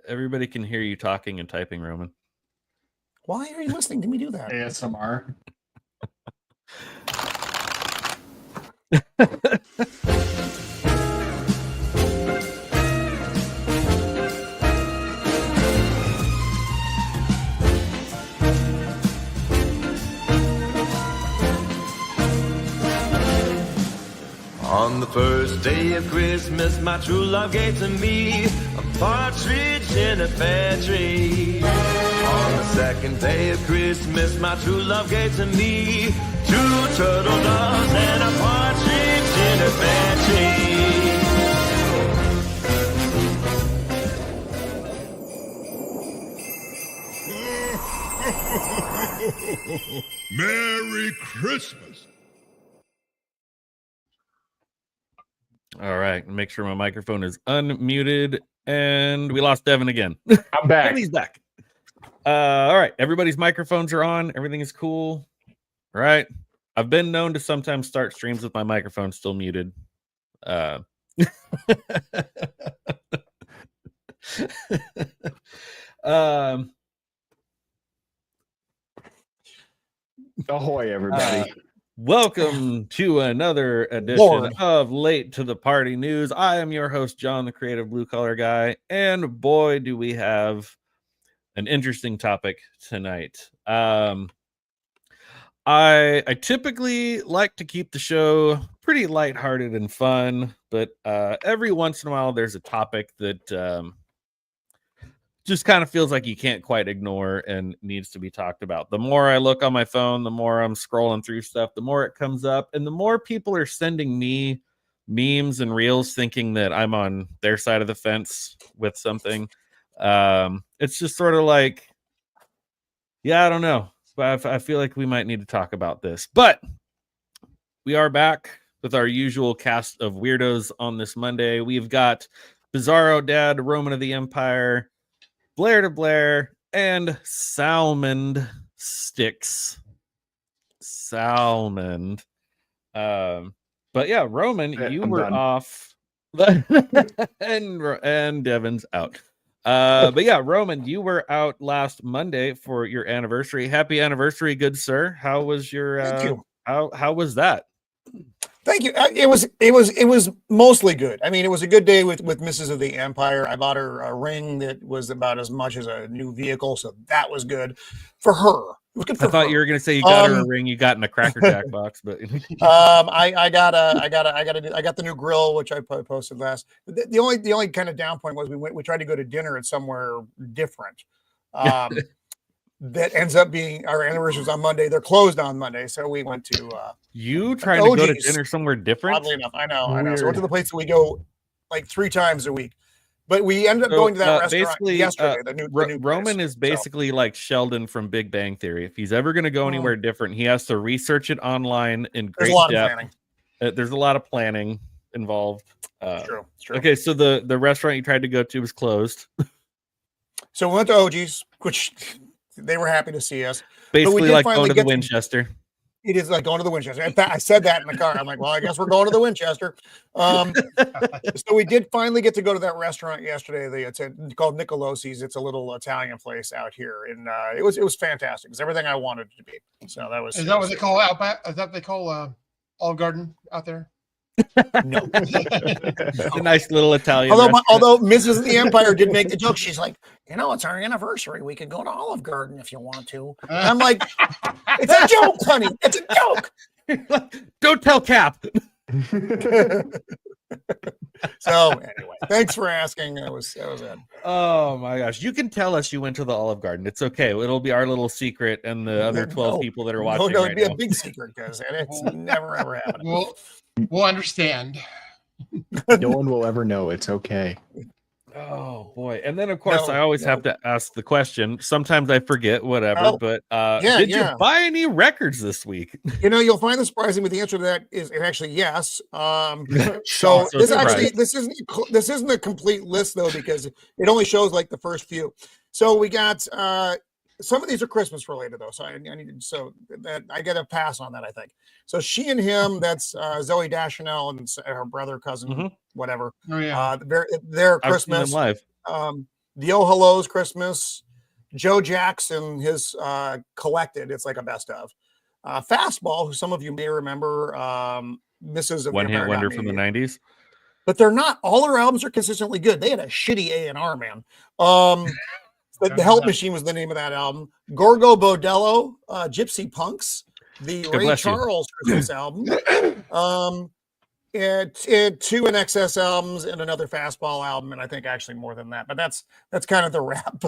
Everybody can hear you talking and typing, Roman. Why are you listening to me do that? ASMR. On the first day of Christmas, my true love gave to me a partridge in a pear tree. On the second day of Christmas, my true love gave to me 2 turtle doves and a partridge in a pear tree. Merry Christmas. All right, make sure my microphone is unmuted, and we lost Devon again. I'm back. And he's back. All right, everybody's microphones are on. Everything is cool. All right. I've been known to sometimes start streams with my microphone still muted. Ahoy, everybody. Welcome to another edition of Late to the Party News. I am your host, John, the creative blue collar guy, and boy, do we have an interesting topic tonight. I typically like to keep the show pretty lighthearted and fun, but every once in a while there's a topic that just kind of feels like you can't quite ignore and needs to be talked about. The more I look on my phone, the more I'm scrolling through stuff, the more it comes up, and the more people are sending me memes and reels thinking that I'm on their side of the fence with something. It's just sort of like, yeah, I don't know. But I feel like we might need to talk about this. But we are back with our usual cast of weirdos on this Monday. We've got Bizarro Dad, Roman of the Empire, Blair to Blair, and Salmond Sticks. Salmond. But yeah, Roman, you were off. and Devon's out. But yeah, Roman, you were out last Monday for your anniversary. Happy anniversary, good sir. How was your Thank you. How was that? Thank you. It was mostly good. I mean, it was a good day with Mrs. of the Empire. I bought her a ring that was about as much as a new vehicle, so that was good for her. It was good for I thought her. you were going to say you got her a ring you got in a Cracker Jack box, but I got the new grill, which I posted last. The only kind of down point was we tried to go to dinner at somewhere different. That ends up being our anniversary was on Monday. They're closed on Monday, so we went to. You trying to go to dinner somewhere different? Oddly enough, I know. So I went to the place that we go like 3 times a week, but we ended up going to that restaurant yesterday. The new Roman place. is basically like Sheldon from Big Bang Theory. If he's ever going to go anywhere different, he has to research it online in great depth. There's a lot of planning involved. It's true. Okay, so the restaurant you tried to go to was closed. So we went to OG's, which they were happy to see us. Basically, like going to the Winchester. It is like going to the Winchester. In fact, I said that in the car. I'm like, well, I guess we're going to the Winchester. So we did finally get to go to that restaurant yesterday. It's called Nicolosi's. It's a little Italian place out here, and it was fantastic. It's everything I wanted it to be. So that was. Is that what they call out back? Is that what they call Olive Garden out there? No. A nice little Italian. Although Mrs. of the Empire did make the joke. She's like, it's our anniversary. We could go to Olive Garden if you want to. And I'm like, it's a joke, honey. It's a joke. Don't tell Cap. So anyway, thanks for asking. That was it. Oh my gosh. You can tell us you went to the Olive Garden. It's okay. It'll be our little secret and the other 12 people that are watching. No, it'd be a big secret because it's never ever happened. We'll understand. No one will ever know. It's okay. Oh boy. And then of course I always have to ask the question. Sometimes I forget, whatever, but did you buy any records this week? You'll find the surprising with the answer to that is actually yes. So this isn't a complete list though, because it only shows like the first few. So we got some of these are Christmas related though, so I get a pass on that, I think. So She and Him, that's Zoe Deschanel and her brother, cousin, whatever. Oh yeah, their Christmas live. The Oh Hello's Christmas, Joe Jackson, his Collected. It's like a best of. Fastball, who some of you may remember, Mrs. One Hit Wonder from the 90s. But they're not. All their albums are consistently good. They had a shitty A&R, man. The Help Machine was the name of that album. Gorgo Bodello, Gypsy Punks, the God Ray bless you. Charles Christmas album. And 2 NXS albums and another Fastball album, and I think actually more than that. But that's kind of the wrap.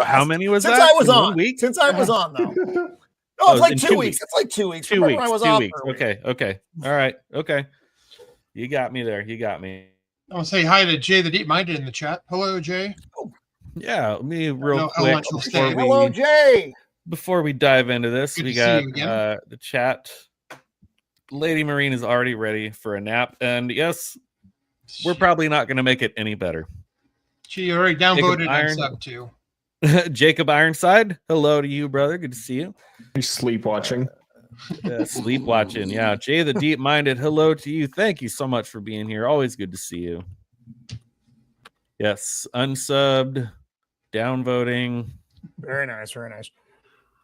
How many was since that? I was In on? 1 week? Since I was on, though. No, Oh, it's like in 2 2 weeks. weeks. It's like 2 weeks. 2 Remember weeks. when I was 2 off weeks. for a week. Okay. All right. Okay. You got me there. You got me. I want to say hi to Jay the Deep Minded in the chat. Hello, Jay. Yeah. Let me real know how quick much you'll stay. Hello, Jay. before we dive into this, Good we to see you got again. the chat. Lady Marine is already ready for a nap, and yes, we're probably not going to make it any better. She already downvoted Iron. and sub too. Jacob Ironside, hello to you, brother. Good to see you. You're sleep watching. Sleep watching. Yeah. Jay the Deep Minded, hello to you. Thank you so much for being here. Always good to see you. Yes. Unsubbed, downvoting. Very nice. Very nice.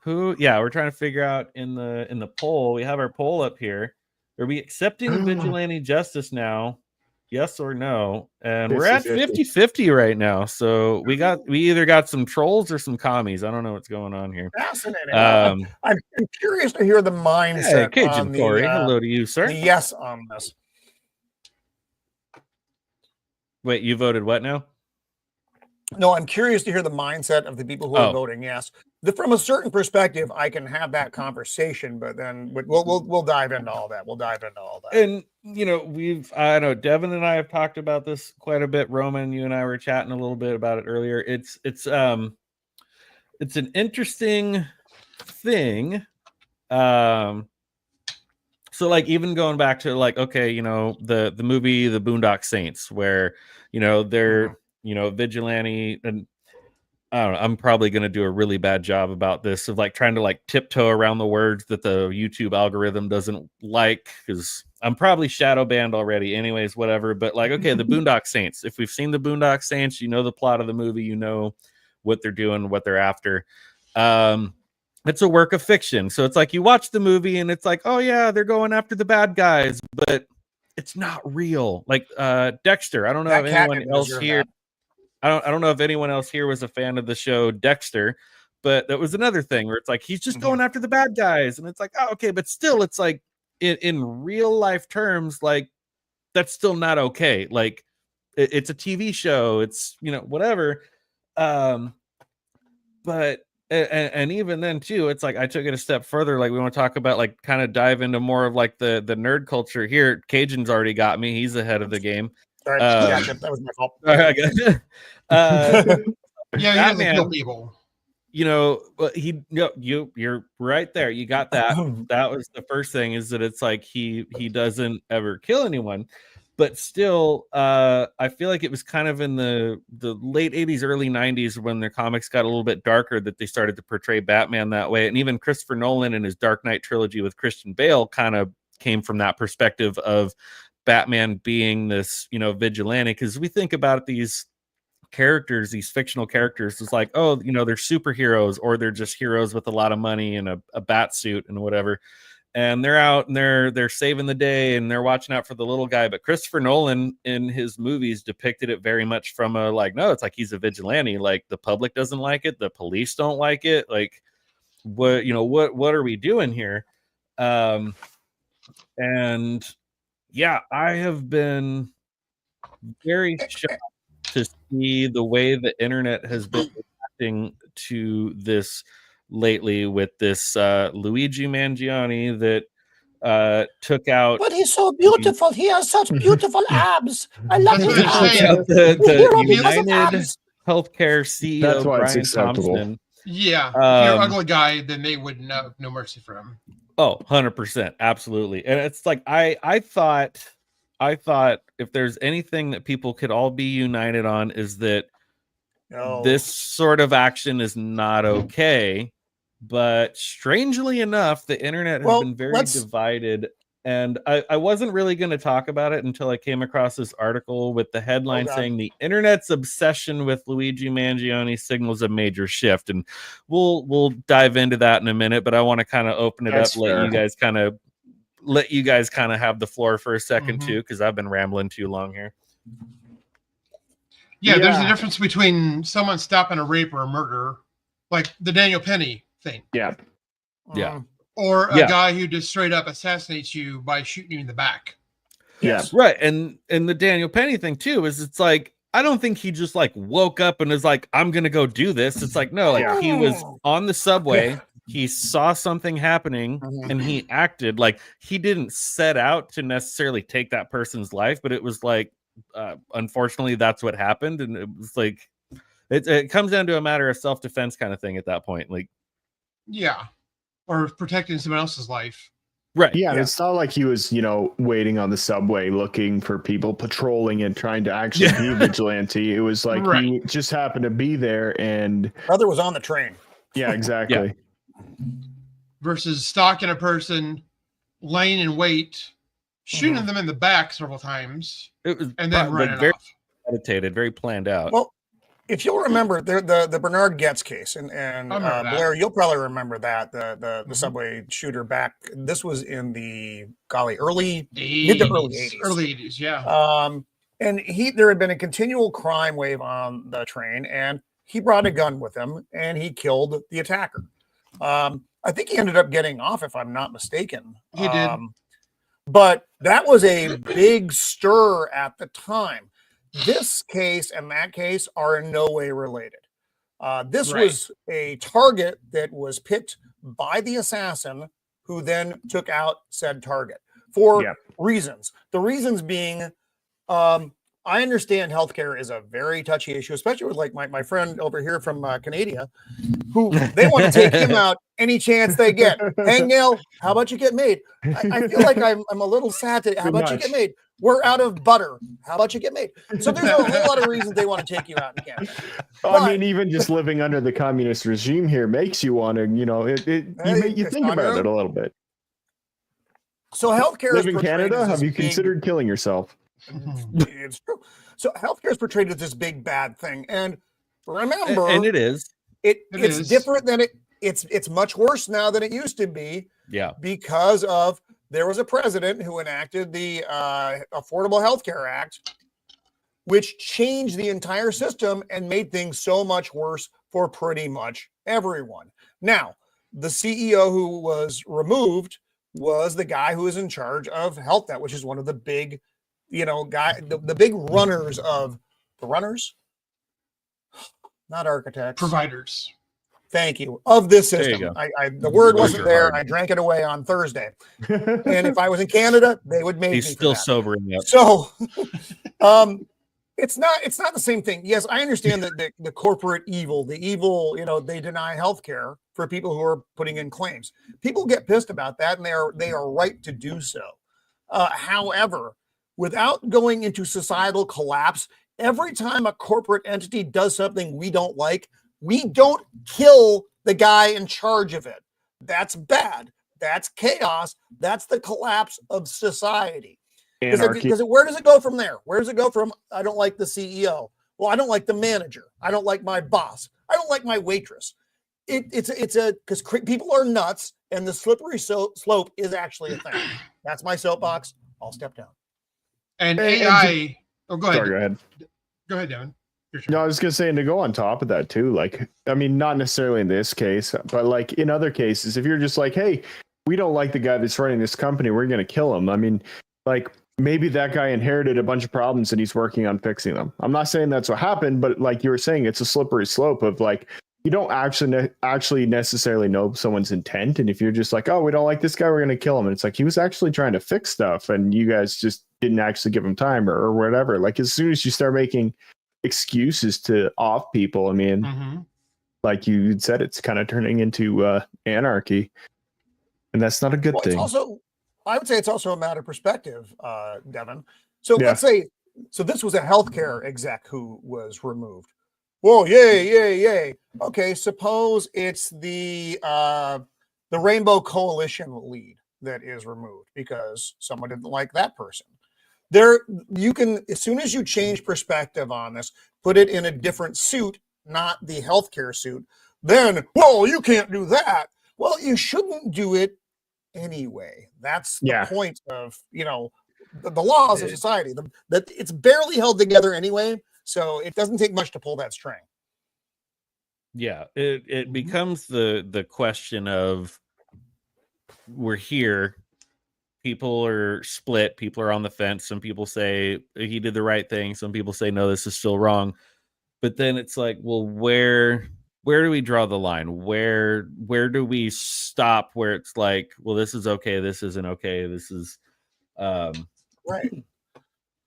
Who? Yeah, we're trying to figure out in the poll. We have our poll up here. Are we accepting vigilante justice now? Yes or no? And we're at 50-50 right now. So we either got some trolls or some commies. I don't know what's going on here. Fascinating. I'm curious to hear the mindset. Hey, Cajun on Corey, the, hello to you, sir. the yes on this. Wait, you voted what now? No, I'm curious to hear the mindset of the people who are voting yes. From a certain perspective, I can have that conversation, but then we'll dive into all that. We'll dive into all that. And I know Devon and I have talked about this quite a bit. Roman, you and I were chatting a little bit about it earlier. It's an interesting thing. So like even going back to like, okay, the movie The Boondock Saints, where they're vigilante, and I don't know, I'm probably going to do a really bad job about this of like trying to like tiptoe around the words that the YouTube algorithm doesn't like, because I'm probably shadow banned already anyways, whatever. But like, okay, the Boondock Saints, if we've seen the Boondock Saints, you know the plot of the movie, you know what they're doing, what they're after. It's a work of fiction. So it's like you watch the movie and it's like, oh yeah, they're going after the bad guys, but it's not real. Like Dexter, I don't know if anyone else here. I don't know if anyone else here was a fan of the show Dexter, but that was another thing where it's like he's just going after the bad guys, and it's like, oh, okay, but still, it's like in real life terms, like that's still not okay. Like it's a TV show, it's whatever. But and even then too, it's like I took it a step further. Like we want to talk about like kind of dive into more of like the nerd culture here. Cajun's already got me; he's ahead of the game. Sorry, gotcha. That was my fault. Yeah, he doesn't kill people. You're right there. You got that. That was the first thing, is that it's like he doesn't ever kill anyone. But still, I feel like it was kind of in the late 80s, early 90s when their comics got a little bit darker that they started to portray Batman that way. And even Christopher Nolan in his Dark Knight trilogy with Christian Bale kind of came from that perspective of Batman being this, vigilante. Because we think about these characters, these fictional characters, it's like, oh, they're superheroes, or they're just heroes with a lot of money and a bat suit and whatever. And they're out and they're saving the day and they're watching out for the little guy. But Christopher Nolan in his movies depicted it very much from a like, no, it's like he's a vigilante. Like the public doesn't like it, the police don't like it. Like what are we doing here? And yeah, I have been very shocked to see the way the internet has been reacting to this lately with this Luigi Mangione that took out. But he's so beautiful. He has such beautiful abs. I love his abs. The United Healthcare CEO. That's why Brian it's acceptable. Thompson. Yeah, if you're an ugly guy, then they would no mercy for him. Oh, 100%. Absolutely. And it's like, I thought if there's anything that people could all be united on is that this sort of action is not okay. But strangely enough, the internet has been very divided. And I wasn't really going to talk about it until I came across this article with the headline saying the internet's obsession with Luigi Mangione signals a major shift. And we'll dive into that in a minute, but I want to kind of open it up, let you guys kind of have the floor for a second too, because I've been rambling too long here. Yeah, there's a difference between someone stopping a rape or a murder, like the Daniel Penny thing. Yeah. Or a guy who just straight up assassinates you by shooting you in the back. Yes. Right. And the Daniel Penny thing too is it's like, I don't think he just like woke up and is like, I'm going to go do this. It's like, no, like he was on the subway. He saw something happening and he acted. Like he didn't set out to necessarily take that person's life, but it was like, unfortunately, that's what happened. And it was like, it comes down to a matter of self-defense kind of thing at that point. Like, yeah. Or protecting someone else's life. Right. Yeah, and it's not like he was, waiting on the subway looking for people patrolling and trying to actually be vigilante. It was like he just happened to be there and brother was on the train. Yeah, exactly. Versus stalking a person, laying in wait, shooting them in the back several times, and then running very off. Meditated, very planned out. Well, if you'll remember the Bernard Getz case, and Blair, you'll probably remember that the subway shooter back. This was in the early mid to early 80s. Early 80s, yeah. And there had been a continual crime wave on the train, and he brought a gun with him, and he killed the attacker. I think he ended up getting off, if I'm not mistaken. He did. But that was a big stir at the time. This case and that case are in no way related. This was a target that was picked by the assassin who then took out said target for reasons. The reasons being, I understand healthcare is a very touchy issue, especially with like my friend over here from Canada, who they want to take him out any chance they get. Hangnail, how about you get made? I feel like I'm a little sad to, how about you get made? We're out of butter. How about you get made? So there's a whole lot of reasons they want to take you out in Canada. I mean, even just living under the communist regime here makes you want to, you think about it a little bit. So healthcare live in Canada. Have you considered killing yourself? It's true. So healthcare is portrayed as this big bad thing, and remember, and it is. It's different than it's much worse now than it used to be. Yeah, because of there was a president who enacted the Affordable Health Care Act, which changed the entire system and made things so much worse for pretty much everyone. Now, the CEO who was removed was the guy who is in charge of HealthNet, which is one of the big, the big runners of the runners, not architects, providers. Thank you. Of this system. The word wasn't there. I drank it away on Thursday. And if I was in Canada, they would make me. He's still sobering up. So it's not the same thing. Yes, I understand that the corporate evil, they deny healthcare for people who are putting in claims. People get pissed about that, and they are right to do so. However, without going into societal collapse, every time a corporate entity does something we don't like, we don't kill the guy in charge of it. That's bad. That's chaos. That's the collapse of society. Where does it go from there? Where does it go from, I don't like the CEO? Well, I don't like the manager. I don't like my boss. I don't like my waitress. Because people are nuts, and the slippery slope is actually a thing. That's my soapbox. I'll step down. And AI. Go ahead. Sorry, go ahead. Go ahead, Devon. No, I was going to say, and to go on top of that too, like, I mean, not necessarily in this case, but like in other cases, if you're just like, hey, we don't like the guy that's running this company, we're going to kill him. I mean, like, maybe that guy inherited a bunch of problems and he's working on fixing them. I'm not saying that's what happened, but like you were saying, it's a slippery slope of like, you don't actually necessarily know someone's intent. And if you're just like, oh, we don't like this guy, we're going to kill him. And it's like, he was actually trying to fix stuff and you guys just didn't actually give him time or whatever. Like, as soon as you start making excuses to off people, I mean, like you said, it's kind of turning into anarchy, and that's not a good thing. I would say it's also a matter of perspective, Devon. So let's say, this was a healthcare exec who was removed. Whoa, yay. Okay, suppose it's the Rainbow Coalition lead. that is removed because someone didn't like that person. There, you can, as soon as you change perspective on this, put it in a different suit, not the healthcare suit, then, well, you can't do that. Well, you shouldn't do it anyway. That's the point of, the laws of society, that it's barely held together anyway. So it doesn't take much to pull that string. Yeah, it becomes the question of, we're here, people are split, people are on the fence. Some people say he did the right thing, some people say no, this is still wrong. But then it's like, well, where do we draw the line? Where do we stop where it's like, well, this is okay, this isn't okay, this is right.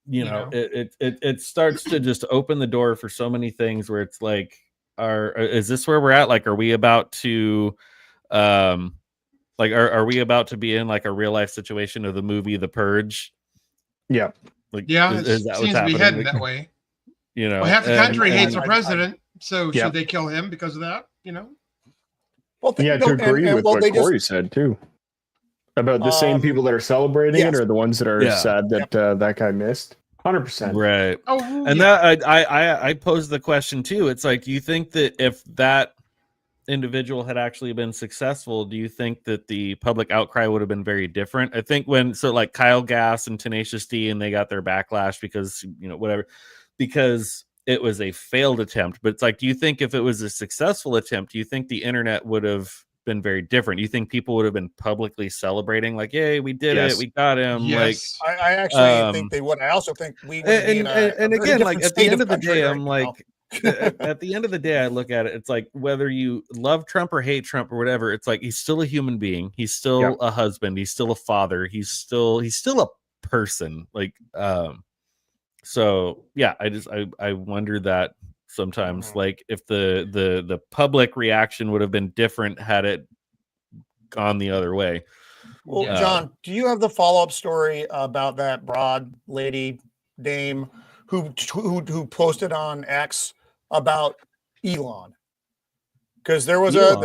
It starts to just open the door for so many things where it's like, is this where we're at? Like, are we about to are we about to be in like a real life situation of the movie The Purge? Yeah. Like, yeah, is it that seems what's to be happening? heading that way. Well, half the country hates the president, so yeah. should they kill him because of that? Well, to agree with what Corey said too about the same people that are celebrating it are the ones that are sad that that guy missed. 100%. Right. Oh, and that I posed the question too. It's like, you think that if that individual had actually been successful, do you think that the public outcry would have been very different? I think like Kyle Gass and Tenacious D, and they got their backlash because whatever, because it was a failed attempt. But it's like, do you think if it was a successful attempt, do you think the internet would have been very different? Do you think people would have been publicly celebrating like, yay, we did it, we got him? Yes. Like, I actually think they would. I also think we would be in and again, like at the end of the day, I'm like, at the end of the day, I look at it, it's like, whether you love Trump or hate Trump or whatever, it's like, he's still a human being, he's still a husband, he's still a father, he's still a person. Like, so yeah, I wonder that sometimes, like, if the public reaction would have been different had it gone the other way. Well, John, do you have the follow-up story about that broad lady dame who posted on X about Elon? Because there was a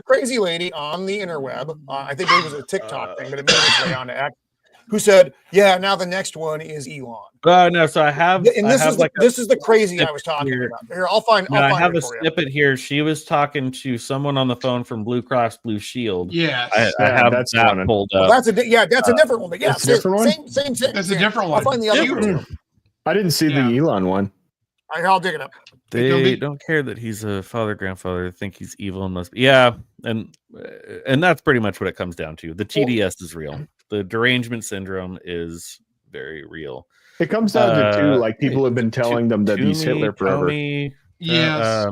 crazy lady on the interweb. I think it was a TikTok thing, but it made its way onto X, who said, "Yeah, now the next one is Elon." No, so I have, and this is the crazy I was talking about. Here, I have a snippet here. She was talking to someone on the phone from Blue Cross Blue Shield. Yes, I have that pulled up. Well, that's a different one. But yeah, that's a different one. Same. That's a different one. I'll find the other one. I didn't see the Elon one. I'll dig it up. They don't care that he's a father, grandfather. They think he's evil and must be. Yeah, and that's pretty much what it comes down to. The TDS is real. The derangement syndrome is very real. It comes down to two, like, people have been telling them that he's Hitler forever. Yes.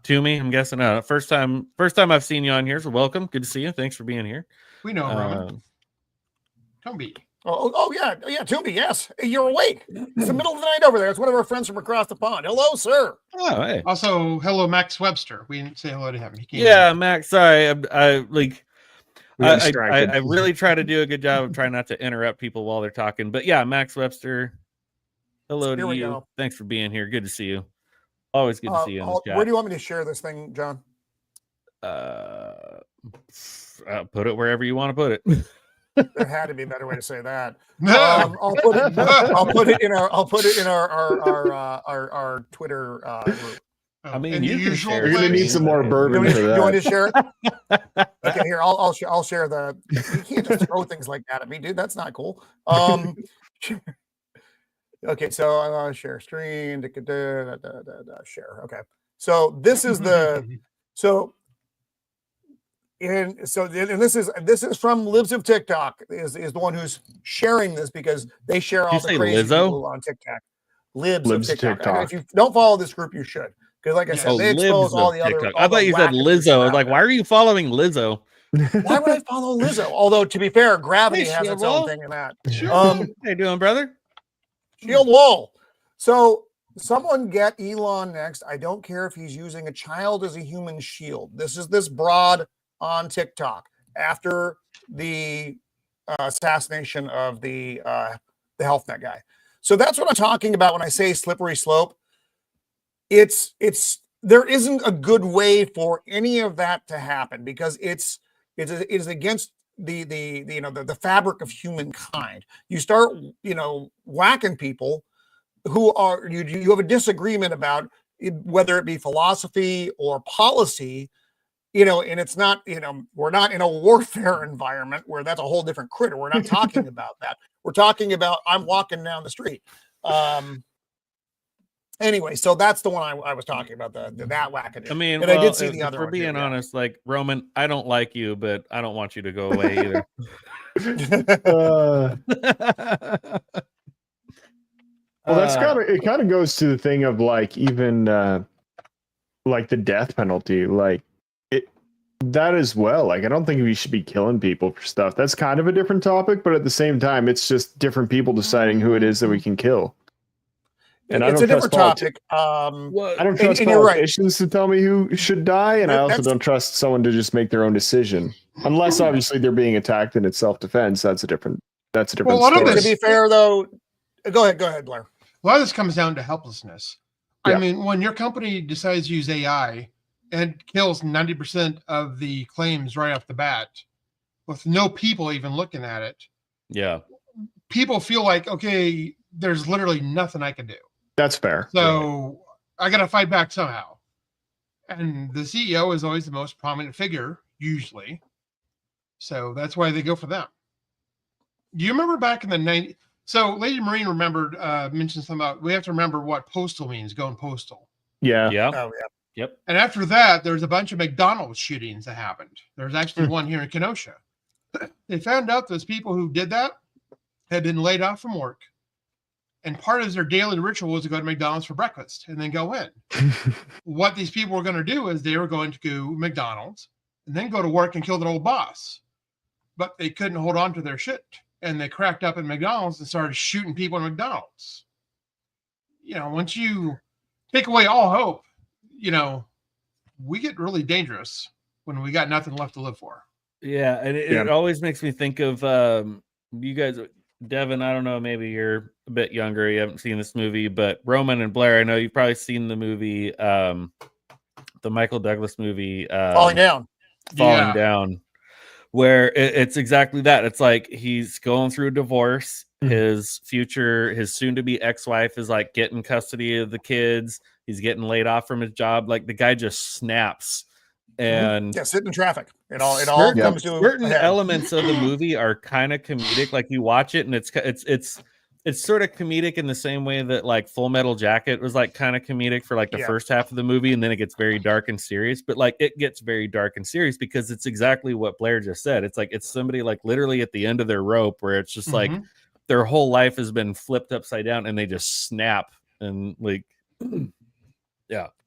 Toomey, I'm guessing. First time I've seen you on here, so welcome. Good to see you. Thanks for being here. We know Roman. Toomey. Oh yeah, Toomey. Yes, you're awake. It's the middle of the night over there. It's one of our friends from across the pond. Hello, sir. Oh, hey. Also, hello, Max Webster. We didn't say hello to him. Max. Sorry, I really try to do a good job of trying not to interrupt people while they're talking. But yeah, Max Webster, hello to you. Go. Thanks for being here. Good to see you. Always good to see you in this chat. Where do you want me to share this thing, John? Put it wherever you want to put it. There had to be a better way to say that. I'll put it in our Twitter group. I mean, you're gonna need some more bourbon for that. You want to share it? Okay, here I'll share the. You can't just throw things like that at me, dude. That's not cool. Okay, so I'll share screen. Share. Okay, so this is the this is from Libs of TikTok is the one who's sharing this because they share all the crazy people on TikTok. Libs of TikTok. If you don't follow this group, you should. Because, like I said, they expose all the other. I thought you said Lizzo. I was like, why are you following Lizzo? Why would I follow Lizzo? Although, to be fair, Gravity has its own thing in that. Sure. How you doing, brother? Shield wall. So, someone get Elon next. I don't care if he's using a child as a human shield. This broad on TikTok after the assassination of the health net guy. So that's what I'm talking about when I say slippery slope. It's there isn't a good way for any of that to happen because it is against the fabric of humankind. You start whacking people who are you have a disagreement about whether it be philosophy or policy, and it's not, we're not in a warfare environment where that's a whole different critter. We're not talking about that. We're talking about I'm walking down the street. Anyway, so that's the one I was talking about, that wackadoo. I mean, and I did see the other one. For being honest, like Roman, I don't like you, but I don't want you to go away either. Well, that's kind of goes to the thing of like even like the death penalty, like that as well. Like I don't think we should be killing people for stuff. That's kind of a different topic, but at the same time, it's just different people deciding who it is that we can kill. And it's a different topic. I don't trust politicians to tell me who should die, and I also don't trust someone to just make their own decision, unless obviously they're being attacked and it's self-defense. That's a different story. To be fair, though, go ahead, Blair. A lot of this comes down to helplessness. Yeah. I mean, when your company decides to use AI and kills 90% of the claims right off the bat, with no people even looking at it, people feel like, okay, there's literally nothing I can do. That's fair. So I got to fight back somehow. And the CEO is always the most prominent figure, usually. So that's why they go for them. Do you remember back in the 90s? So Lady Marine mentioned something about, we have to remember what postal means, going postal. Yeah. Oh, yeah. Yep. And after that, there's a bunch of McDonald's shootings that happened. There's actually one here in Kenosha. They found out those people who did that had been laid off from work. And part of their daily ritual was to go to McDonald's for breakfast and then go in. What these people were going to do is they were going to go McDonald's and then go to work and kill their old boss. But they couldn't hold on to their shit. And they cracked up in McDonald's and started shooting people in McDonald's. Once you take away all hope, we get really dangerous when we got nothing left to live for. Yeah, and it always makes me think of you guys, Devon. I don't know, maybe you're a bit younger, you haven't seen this movie, but Roman and Blair, I know you've probably seen the movie, the Michael Douglas movie, Falling Down, where it's exactly that. It's like he's going through a divorce. His soon-to-be ex-wife is like getting custody of the kids. He's getting laid off from his job. Like the guy just snaps. And sit in traffic. It all comes to certain elements of the movie are kind of comedic. Like you watch it and it's sort of comedic in the same way that like Full Metal Jacket was like kind of comedic for like the first half of the movie, and then it gets very dark and serious. But like it gets very dark and serious because it's exactly what Blair just said. It's like it's somebody like literally at the end of their rope where it's just like their whole life has been flipped upside down and they just snap and like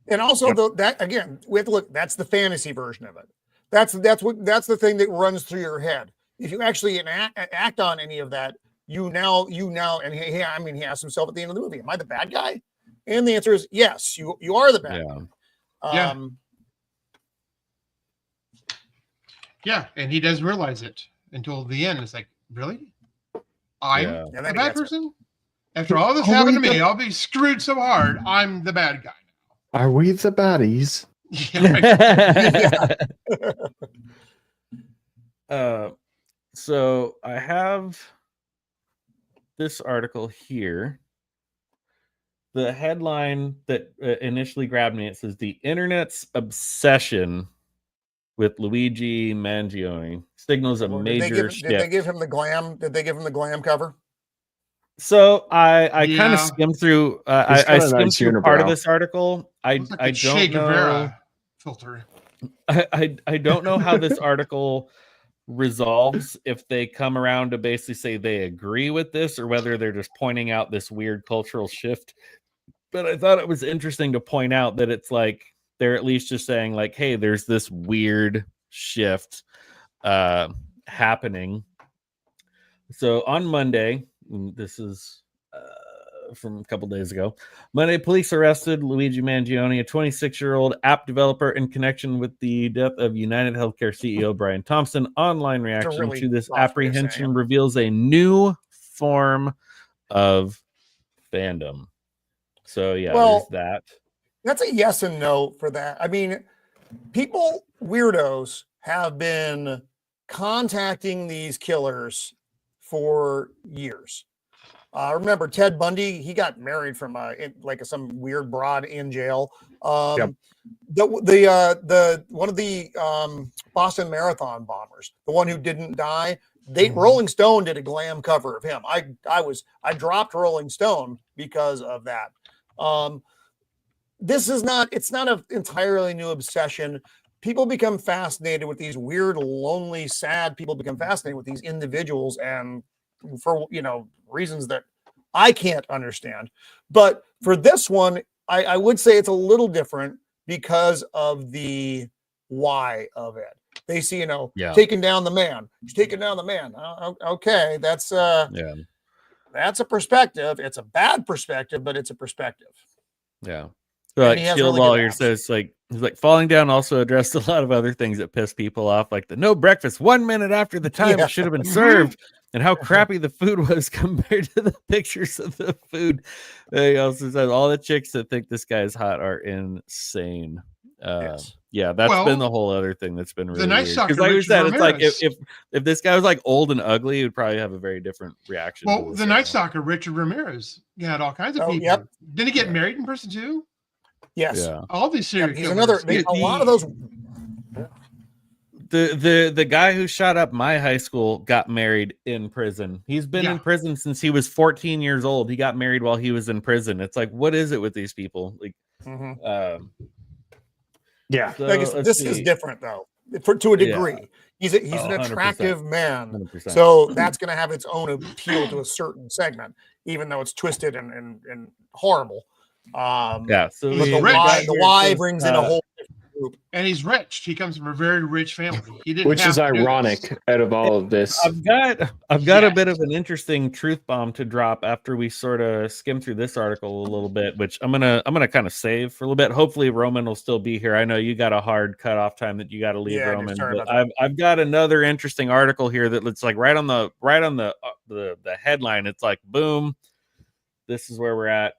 And also that again, we have to look, that's the fantasy version of it. That's the thing that runs through your head. If you actually act on any of that, you now, and he asked himself at the end of the movie, am I the bad guy? And the answer is yes, you are the bad guy. And he does realize it until the end. It's like, really? I'm the bad person? After all this happened to me, I'll be screwed so hard. I'm the bad guy. Are we the baddies? So I have this article here. The headline that initially grabbed me, it says the internet's obsession with Luigi Mangione signals a major shift. Did they give him the glam? Did they give him the glam cover? So I kind of skimmed through. I skimmed through part of this article. I don't know. Filter. I don't know how this article resolves, if they come around to basically say they agree with this or whether they're just pointing out this weird cultural shift. But I thought it was interesting to point out that it's like they're at least just saying like, hey, there's this weird shift happening. So on Monday, this is from a couple days ago. Monday, police arrested Luigi Mangione, a 26-year-old app developer, in connection with the death of United Healthcare CEO Brian Thompson. Online reaction to this apprehension reveals a new form of fandom. So yeah, there's that. That's a yes and no for that. I mean, weirdos have been contacting these killers for years. Remember Ted Bundy? He got married from some weird broad in jail. Yep. The one of the Boston Marathon bombers, the one who didn't die. Rolling Stone did a glam cover of him. I dropped Rolling Stone because of that. It's not an entirely new obsession. People become fascinated with these weird, lonely, sad people become fascinated with these individuals, and for reasons that I can't understand. But for this one, I would say it's a little different because of the why of it. They see, taking down the man. He's taking down the man. Okay, that's that's a perspective. It's a bad perspective, but it's a perspective. Yeah. So like Shield really Lawyer says, he's like falling down also addressed a lot of other things that piss people off, like the no breakfast 1 minute after the time it should have been served, and how crappy the food was compared to the pictures of the food. He also says all the chicks that think this guy's hot are insane. Yeah, that's been the whole other thing that's been really the Night weird. Stalker, Because like we said, Ramirez. it's like if this guy was like old and ugly, he would probably have a very different reaction. Well, the Night Stalker, Richard Ramirez, he had all kinds of people. Yep. Didn't he get married in prison too? Yes. Yeah. All these serial He's killers. a lot of those. The guy who shot up my high school got married in prison. He's been in prison since he was 14 years old. He got married while he was in prison. It's like, what is it with these people? Like, yeah. So, this is different though, to a degree. Yeah. He's an attractive 100%. man, 100%. so that's going to have its own appeal to a certain segment, even though it's twisted and horrible. So but the why brings in a whole different group. And he's rich. He comes from a very rich family. He didn't Which have is to do ironic this. out of all of this. I've got a bit of an interesting truth bomb to drop after we sort of skim through this article a little bit, which I'm gonna kind of save for a little bit. Hopefully Roman will still be here. I know you got a hard cutoff time that you got to leave, Roman. But I've got another interesting article here that looks like right on the headline. It's like, boom, this is where we're at.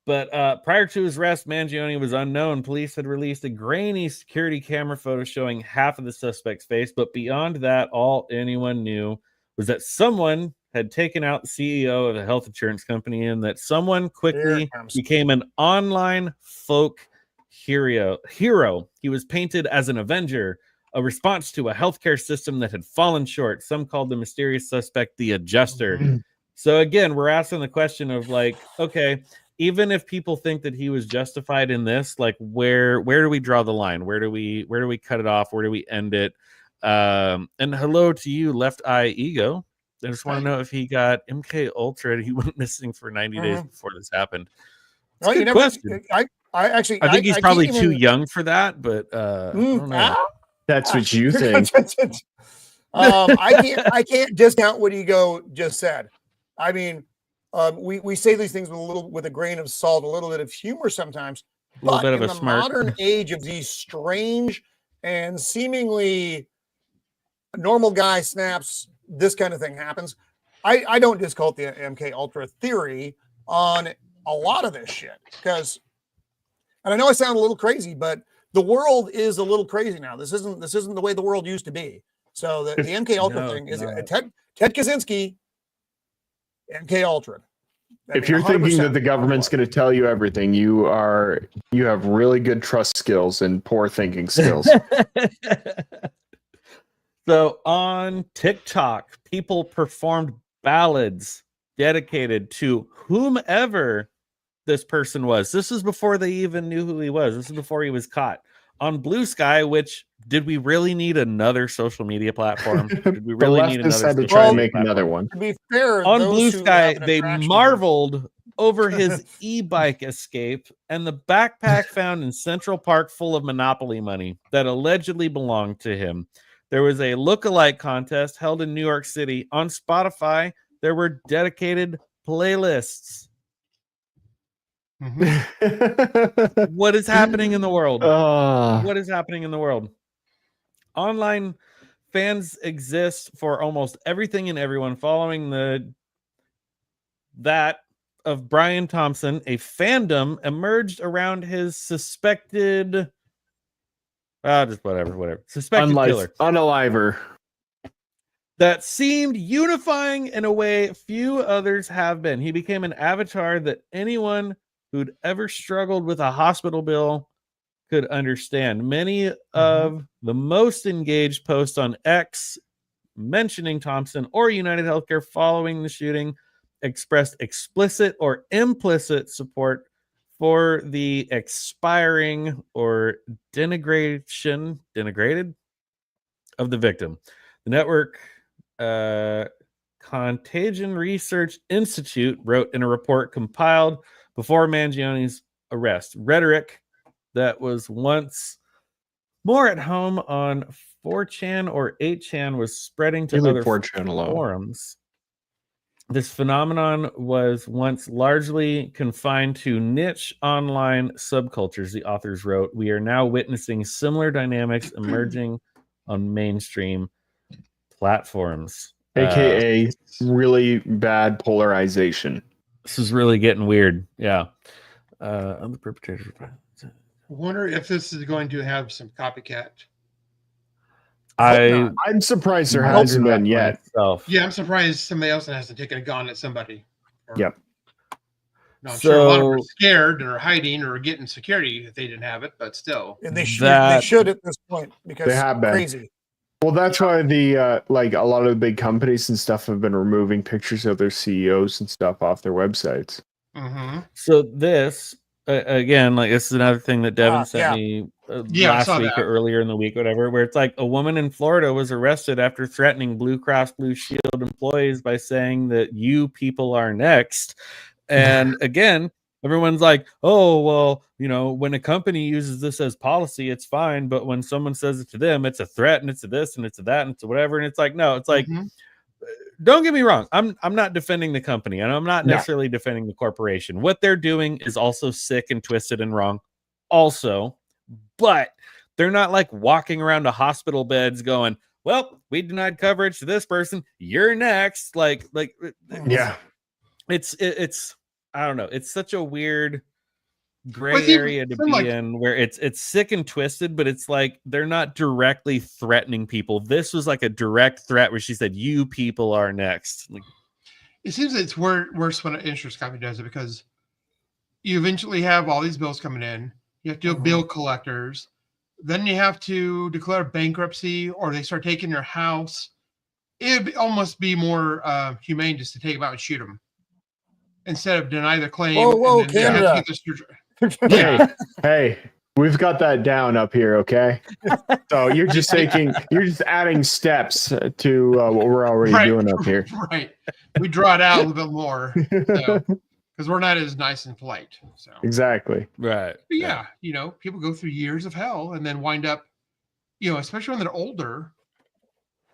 But prior to his arrest, Mangione was unknown. Police had released a grainy security camera photo showing half of the suspect's face. But beyond that, all anyone knew was that someone had taken out the CEO of a health insurance company, and that someone quickly became an online folk hero. He was painted as an avenger, a response to a healthcare system that had fallen short. Some called the mysterious suspect the adjuster. So again, we're asking the question of like, okay, even if people think that he was justified in this, like where do we draw the line? Where do we cut it off? Where do we end it? And hello to you, Left Eye Ego. I just want to know if he got MK Ultra and he went missing for 90 days before this happened. Well, you never, I think he's probably too young for that, but I don't know. That's what you think. I can't discount what Ego just said. I mean, we say these things with a grain of salt, a little bit of humor sometimes. A little bit of in a the smirk. modern age of these strange and seemingly normal guy snaps, this kind of thing happens. I don't discount the MK Ultra theory on a lot of this shit because, and I know I sound a little crazy, but the world is a little crazy now. This isn't the way the world used to be. So the MK Ultra thing is Ted Kaczynski. MK Ultra. If you're thinking that the government's going to tell you everything, you have really good trust skills and poor thinking skills. So on TikTok, people performed ballads dedicated to whomever this person was. This is before they even knew who he was. This is before he was caught. On Blue Sky, which did we really need another social media platform? Did we really need another? To try and make another one. To be fair, on Blue Sky, they marveled over his e-bike escape and the backpack found in Central Park full of Monopoly money that allegedly belonged to him. There was a look-alike contest held in New York City. On Spotify, there were dedicated playlists. What is happening in the world? What is happening in the world? Online fans exist for almost everything and everyone. Following that of Brian Thompson, a fandom emerged around his suspected, just whatever, suspected killer. Unaliver. That seemed unifying in a way few others have been. He became an avatar that anyone who'd ever struggled with a hospital bill could understand. Many of the most engaged posts on X mentioning Thompson or United Healthcare following the shooting expressed explicit or implicit support for the expiring or denigrated of the victim. The network Contagion Research Institute wrote in a report compiled before Mangione's arrest, rhetoric that was once more at home on 4chan or 8chan was spreading to other forums. This phenomenon was once largely confined to niche online subcultures, the authors wrote. We are now witnessing similar dynamics emerging on mainstream platforms. AKA really bad polarization. This is really getting weird. Yeah. I'm the perpetrator. I wonder if this is going to have some copycat. I'm surprised there hasn't been yet. Yeah, I'm surprised somebody else hasn't taken a gun at somebody. Yep. No, I'm sure a lot of them are scared or hiding or getting security if they didn't have it, but still. And they should at this point because they have been crazy. Well, that's why the like a lot of the big companies and stuff have been removing pictures of their CEOs and stuff off their websites. So this again, like this is another thing that Devon sent me last week or earlier in the week, whatever, where it's like a woman in Florida was arrested after threatening Blue Cross Blue Shield employees by saying that you people are next. And again, everyone's like, oh, well, you know, when a company uses this as policy, it's fine. But when someone says it to them, it's a threat and it's a this and it's a that and it's a whatever. And it's like, no, it's like, don't get me wrong. I'm not defending the company and I'm not necessarily defending the corporation. What they're doing is also sick and twisted and wrong also, but they're not like walking around to hospital beds going, well, we denied coverage to this person. You're next. It's I don't know. It's such a weird gray area to be in where it's sick and twisted, but it's like they're not directly threatening people. This was like a direct threat where she said, you people are next. Like, it seems it's worse when an insurance company does it because you eventually have all these bills coming in. You have to do bill collectors. Then you have to declare bankruptcy or they start taking your house. It would almost be more humane just to take them out and shoot them instead of deny the claim. Whoa, Canada. Hey, we've got that down up here, okay? So you're just adding steps to what we're already doing up here. Right. We draw it out a little bit more because we're not as nice and polite. So exactly. Right. But yeah, you know, people go through years of hell and then wind up, you know, especially when they're older,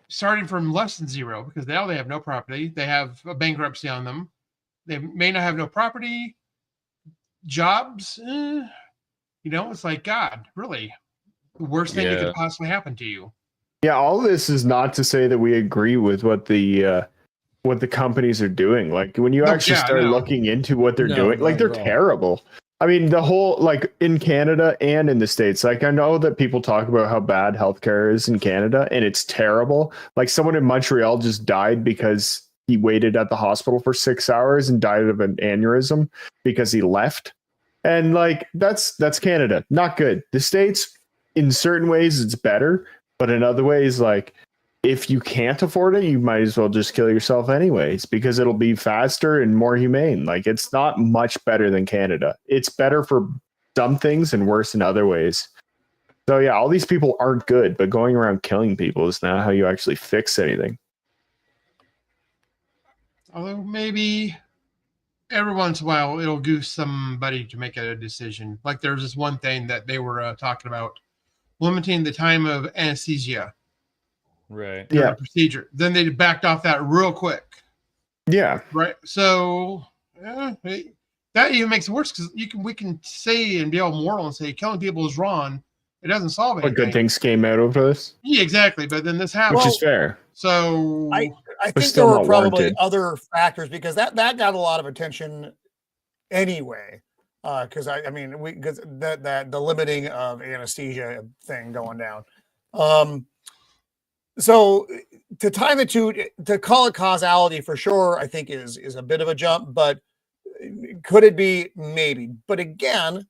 starting from less than zero because now they have no property. They have a bankruptcy on them. They may not have no property, jobs. You know, it's like, God, really, the worst thing that could possibly happen to you. Yeah, all this is not to say that we agree with what the companies are doing. Like when you start looking into what they're doing, like they're terrible. I mean, the whole, like in Canada and in the States, like I know that people talk about how bad healthcare is in Canada and it's terrible. Like someone in Montreal just died because he waited at the hospital for 6 hours and died of an aneurysm because he left. And like, that's Canada. Not good. The States, in certain ways, it's better. But in other ways, like if you can't afford it, you might as well just kill yourself anyways, because it'll be faster and more humane. Like it's not much better than Canada. It's better for some things and worse in other ways. So yeah, all these people aren't good, but going around killing people is not how you actually fix anything. Although maybe every once in a while it'll goose somebody to make a decision. Like there's this one thing that they were talking about, limiting the time of anesthesia. Right. Yeah. The procedure. Then they backed off that real quick. Yeah. Right. So that even makes it worse because we can say and be all moral and say killing people is wrong. It doesn't solve anything. But good things came out of this. Yeah, exactly. But then this happened, which is fair. So I think there were probably other factors because that got a lot of attention anyway. Because I mean, because that the limiting of anesthesia thing going down. So to tie the two, to call it causality for sure, I think is a bit of a jump, but could it be? Maybe. But again,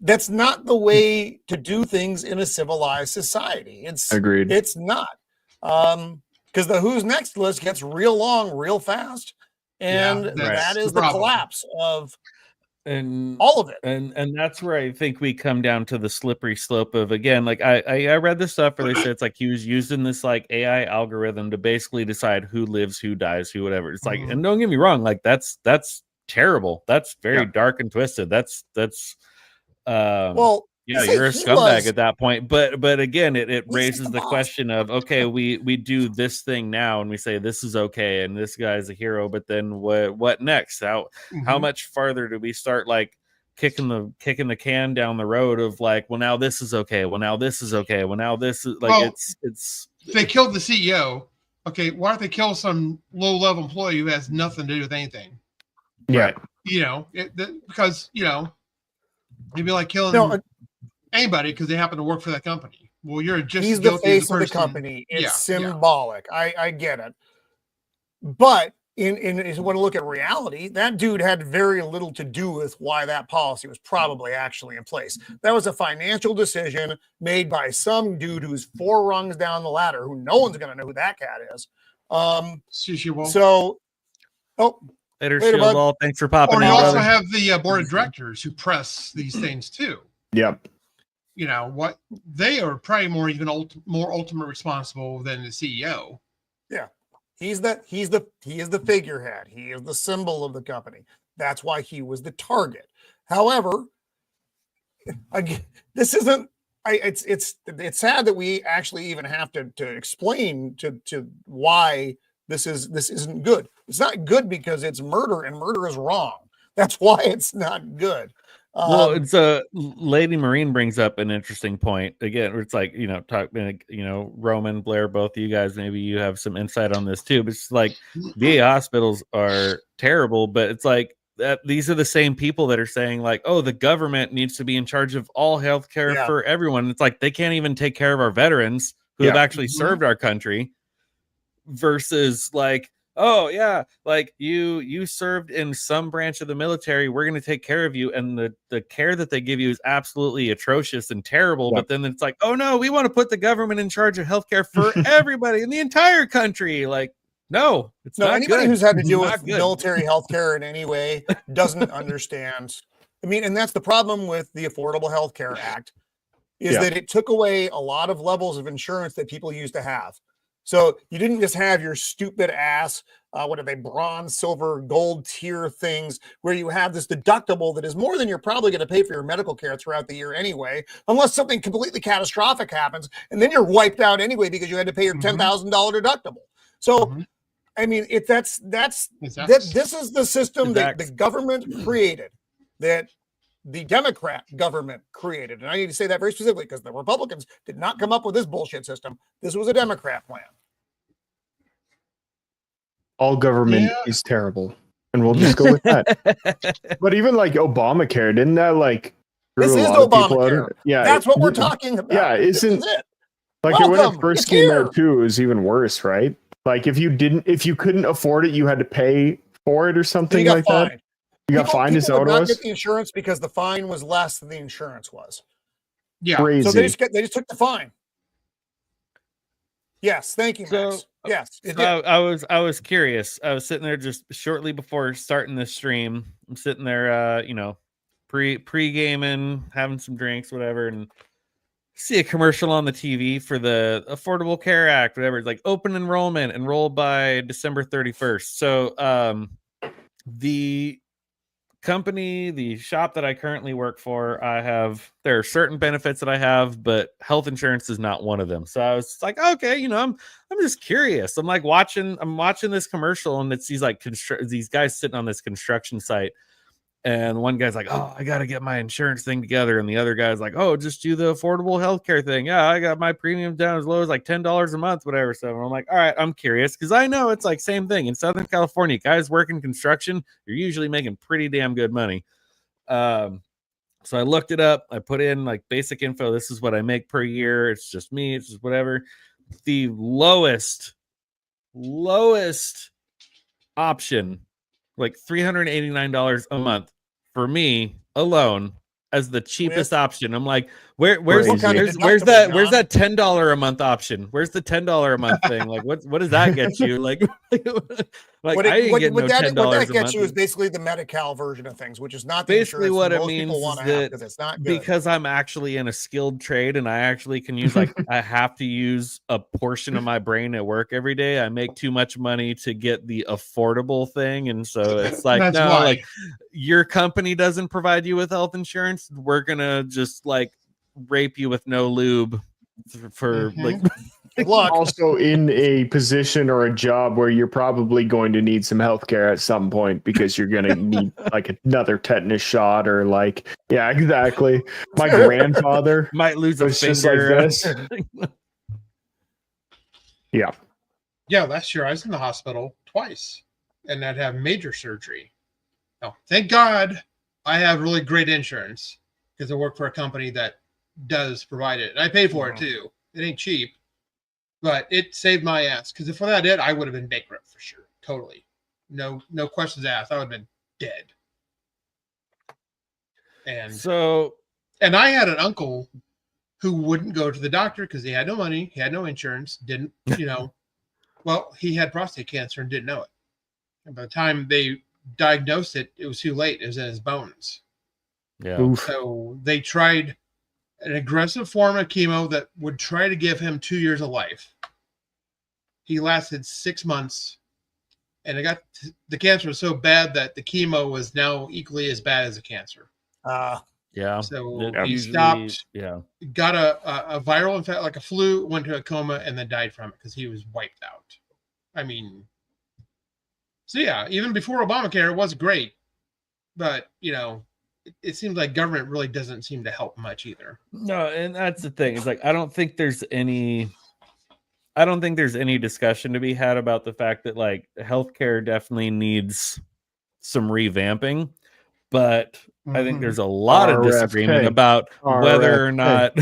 that's not the way to do things in a civilized society. Agreed. It's not. Because the who's next list gets real long, real fast. And that is the collapse of all of it. And that's where I think we come down to the slippery slope of, again, like I read this stuff where they said it's like he was using this like AI algorithm to basically decide who lives, who dies, who whatever. It's like, and don't get me wrong, like that's terrible. That's very dark and twisted. That's well, yeah, you're a scumbag at that point. But again, it raises the question of, okay, we do this thing now and we say this is okay and this guy's a hero, but then what next? How much farther do we start like kicking the can down the road of like, well, now this is okay, well, now this is okay, well, now this is like, well, it's they killed the CEO. Okay, why don't they kill some low-level employee who has nothing to do with anything? Yeah, you know, because you know, it'd be like killing anybody because they happen to work for that company. Well, you're just he's the face of the company. It's symbolic. I get it, but in when you look at reality, that dude had very little to do with why that policy was probably actually in place. That was a financial decision made by some dude who's 4 rungs down the ladder, who no one's going to know who that cat is. So, later Shield Ball. Thanks for popping. Or you also have the board of directors who press these things too. Yep. You know what? They are probably more ultimate responsible than the CEO. Yeah. He is the figurehead. He is the symbol of the company. That's why he was the target. However, again, this isn't. It's sad that we actually even have to explain to why this isn't good. It's not good because it's murder, and murder is wrong. That's why it's not good. Well, it's Lady Marine brings up an interesting point again. Where it's like, Roman, Blair, both of you guys, maybe you have some insight on this too. But it's like VA hospitals are terrible, but it's like that these are the same people that are saying like, oh, the government needs to be in charge of all healthcare for everyone. It's like they can't even take care of our veterans who have actually served our country. Versus like, oh yeah, like you served in some branch of the military, we're going to take care of you, and the care that they give you is absolutely atrocious and terrible. But then it's like, oh no, we want to put the government in charge of healthcare for everybody in the entire country. Like, no, it's not anybody good. who's had to deal with military healthcare in any way doesn't understand. I mean, and that's the problem with the Affordable Health Care Act, is that it took away a lot of levels of insurance that people used to have. So you didn't just have your stupid ass, what are they, bronze, silver, gold tier things where you have this deductible that is more than you're probably going to pay for your medical care throughout the year anyway, unless something completely catastrophic happens, and then you're wiped out anyway because you had to pay your $10,000 deductible. So, I mean, this is the system that the government created, that the Democrat government created. And I need to say that very specifically because the Republicans did not come up with this bullshit system. This was a Democrat plan. All government is terrible. And we'll just go with that. But even like Obamacare, didn't that like... This is Obamacare. Yeah. That's what we're talking about. Yeah, isn't it? Like when it first came out too, it was even worse, right? Like if you couldn't afford it, you had to pay for it or something like that. You got fined, is that what it was? Get the insurance because the fine was less than the insurance was. Yeah. Crazy. So they just took the fine. Yes, thank you, Max. Yes. I was curious. I was sitting there just shortly before starting this stream. I'm sitting there pre-gaming, having some drinks, whatever, and see a commercial on the TV for the Affordable Care Act, whatever. It's like open enrollment, enroll by December 31st. So the company, the shop that I currently work for, there are certain benefits that I have, but health insurance is not one of them. So I was like, okay, I'm just curious. I'm watching this commercial, and it's these guys sitting on this construction site, And one guy's like, oh, I got to get my insurance thing together. And the other guy's like, oh, just do the affordable healthcare thing. Yeah, I got my premium down as low as like $10 a month, whatever. So I'm like, all right, I'm curious because I know it's like same thing in Southern California. Guys working construction, you're usually making pretty damn good money. So I looked it up. I put in like basic info. This is what I make per year. It's just me. It's just whatever. The lowest option, like $389 a month for me alone as the cheapest option. I'm like, where's that $10 a month option? Where's the $10 a month thing? Like, what does that get you? Like, what that gets you is basically the Medi-Cal version of things, which is not the basically what it most means people want to have because it's not good. Because I'm actually in a skilled trade and I actually can use like I have to use a portion of my brain at work every day. I make too much money to get the affordable thing, and so it's like like your company doesn't provide you with health insurance. We're gonna just like rape you with no lube for like. Also in a position or a job where you're probably going to need some healthcare at some point because you're going to need like another tetanus shot or like, yeah, exactly. My grandfather might lose a finger. Just like this. Yeah. Yeah. Last year I was in the hospital twice and I'd have major surgery. Now, thank God I have really great insurance because I work for a company that does provide it. And I pay for it too. It ain't cheap. But it saved my ass because if that did, I would have been bankrupt for sure. Totally. No questions asked. I would have been dead. And I had an uncle who wouldn't go to the doctor because he had no money. He had no insurance. Didn't, well, he had prostate cancer and didn't know it. And by the time they diagnosed it, it was too late. It was in his bones. Yeah. Oof. So they tried an aggressive form of chemo that would try to give him 2 years of life. He lasted 6 months, and the cancer was so bad that the chemo was now equally as bad as the cancer. Yeah. So he stopped. Yeah. Got a viral infection, like a flu, went to a coma, and then died from it because he was wiped out. I mean, so yeah, even before Obamacare, it was great, but it seems like government really doesn't seem to help much either. No, and that's the thing. It's like I don't think there's any discussion to be had about the fact that like healthcare definitely needs some revamping, but I think there's a lot of disagreement about whether or not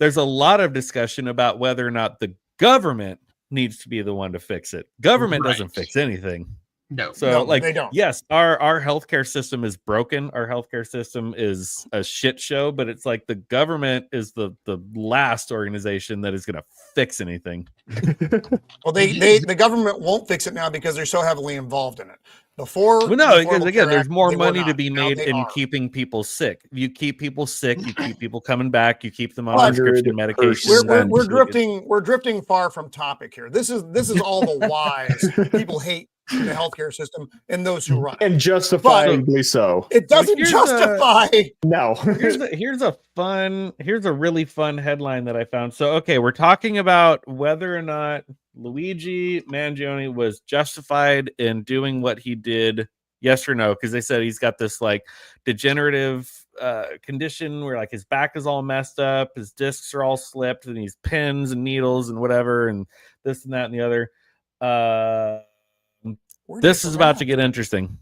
there's a lot of discussion about whether or not the government needs to be the one to fix it. Government doesn't fix anything. No. So they don't. Yes, our healthcare system is broken. Our healthcare system is a shit show, but it's like the government is the last organization that is going to fix anything. Well, the government won't fix it now because they're so heavily involved in it. Because again, there's more money to be made in keeping people sick. You keep people sick, you keep people coming back, you keep them on prescription medication. We're drifting far from topic here. This is all the whys people hate the healthcare system and those who run it. And justifiably so. It doesn't justify. No. here's a really fun headline that I found. So, okay, we're talking about whether or not Luigi Mangione was justified in doing what he did, yes or no, because they said he's got this like degenerative condition where like his back is all messed up, his discs are all slipped, and he's pins and needles and whatever, and this and that and the other. This is about to get interesting.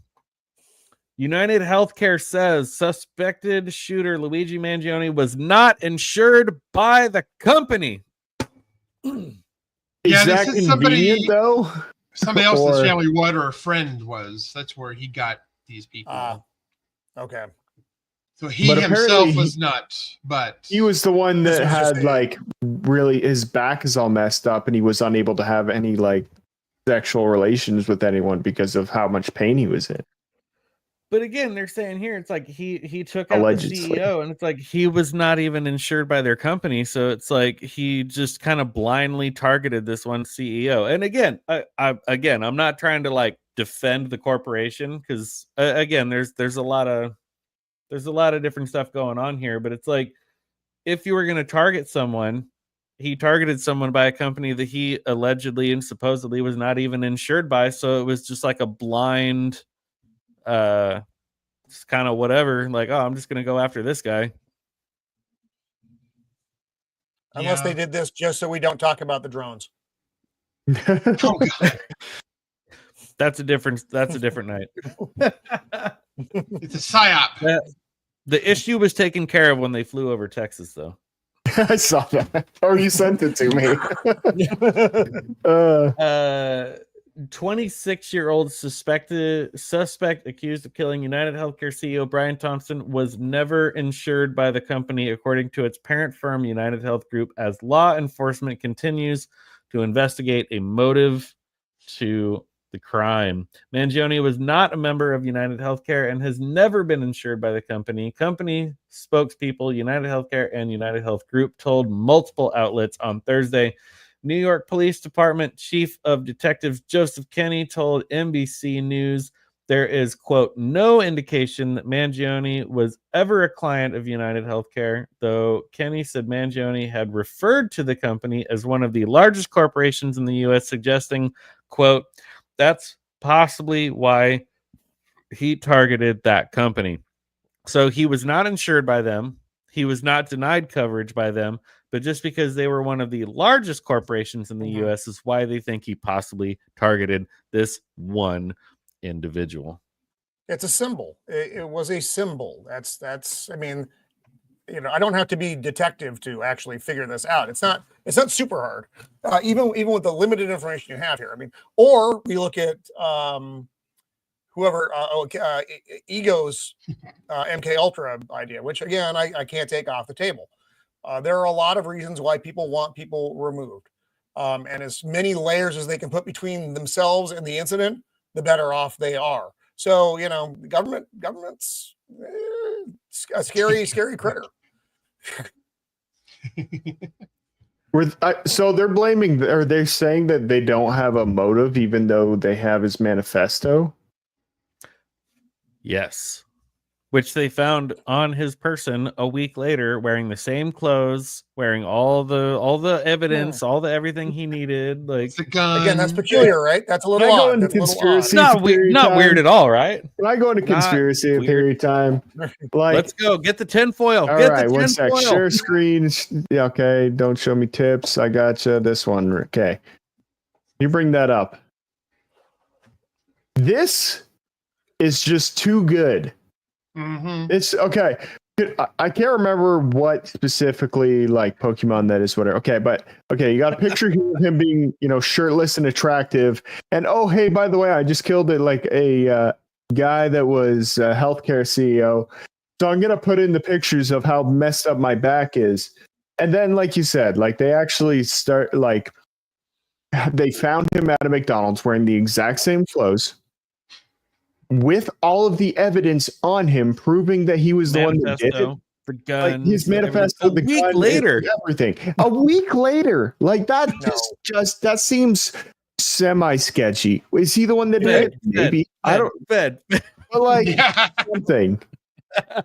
United Healthcare says suspected shooter Luigi Mangione was not insured by the company. Is that convenient, though? Somebody else in his family would, or a friend was. That's where he got these people. Okay. So he himself was nuts, but he was the one that had like really his back is all messed up, and he was unable to have any like sexual relations with anyone because of how much pain he was in. But again, they're saying here it's like he took out allegedly the CEO, and it's like he was not even insured by their company, so it's like he just kind of blindly targeted this one CEO. And again, I'm not trying to like defend the corporation because again, there's a lot of different stuff going on here. But it's like if you were going to target someone, he targeted someone by a company that he allegedly and supposedly was not even insured by. So it was just like a blind, just kind of whatever. Like, oh, I'm just going to go after this guy. Unless they did this just so we don't talk about the drones. Oh, God. That's a different night. It's a psyop. The issue was taken care of when they flew over Texas, though. I saw that. Or you sent it to me. 26-year-old suspect accused of killing United Healthcare CEO Brian Thompson was never insured by the company, according to its parent firm, United Health Group, as law enforcement continues to investigate a motive to the crime. Mangione was not a member of United Healthcare and has never been insured by the company. Company spokespeople, United Healthcare and United Health Group, told multiple outlets on Thursday. New York Police Department Chief of Detectives Joseph Kenney told NBC News there is, quote, no indication that Mangione was ever a client of United Healthcare, though Kenney said Mangione had referred to the company as one of the largest corporations in the U.S., suggesting, quote, that's possibly why he targeted that company. So he was not insured by them. He was not denied coverage by them, but just because they were one of the largest corporations in the U.S. is why they think he possibly targeted this one individual. It's a symbol. It was a symbol. That's. I mean, I don't have to be detective to actually figure this out. It's not super hard, even with the limited information you have here. I mean, or we look at whoever Ego's MK Ultra idea, which again I can't take off the table. There are a lot of reasons why people want people removed, and as many layers as they can put between themselves and the incident, the better off they are. So government's a scary critter. So they're blaming, or they're saying that they don't have a motive, even though they have his manifesto. Yes, which they found on his person a week later, wearing the same clothes, wearing all the evidence, all the everything he needed. Like, the gun. Again, that's peculiar, right? That's a little Can I go odd. into That's a little conspiracy odd. not weird at all, right? Can I go into conspiracy theory time? Like, let's go. Get the tinfoil. All Get right, the one sec. tinfoil. Share screen. Yeah, okay. Don't show me tips. I gotcha. This one. Okay. You bring that up. This is just too good. Mm-hmm. It's okay. I can't remember what specifically, like Pokemon that is, whatever. Okay, but okay, you got a picture here of him being, shirtless and attractive. And oh, hey, by the way, I just killed it like a guy that was a healthcare CEO. So I'm gonna put in the pictures of how messed up my back is. And then, like you said, like they actually they found him at a McDonald's wearing the exact same clothes, with all of the evidence on him proving that he was the one that did it. The gun, like his manifesto, the week gun, later, everything. A week later, like that that seems semi-sketchy. Is he the one that did it? Maybe I don't. But like something.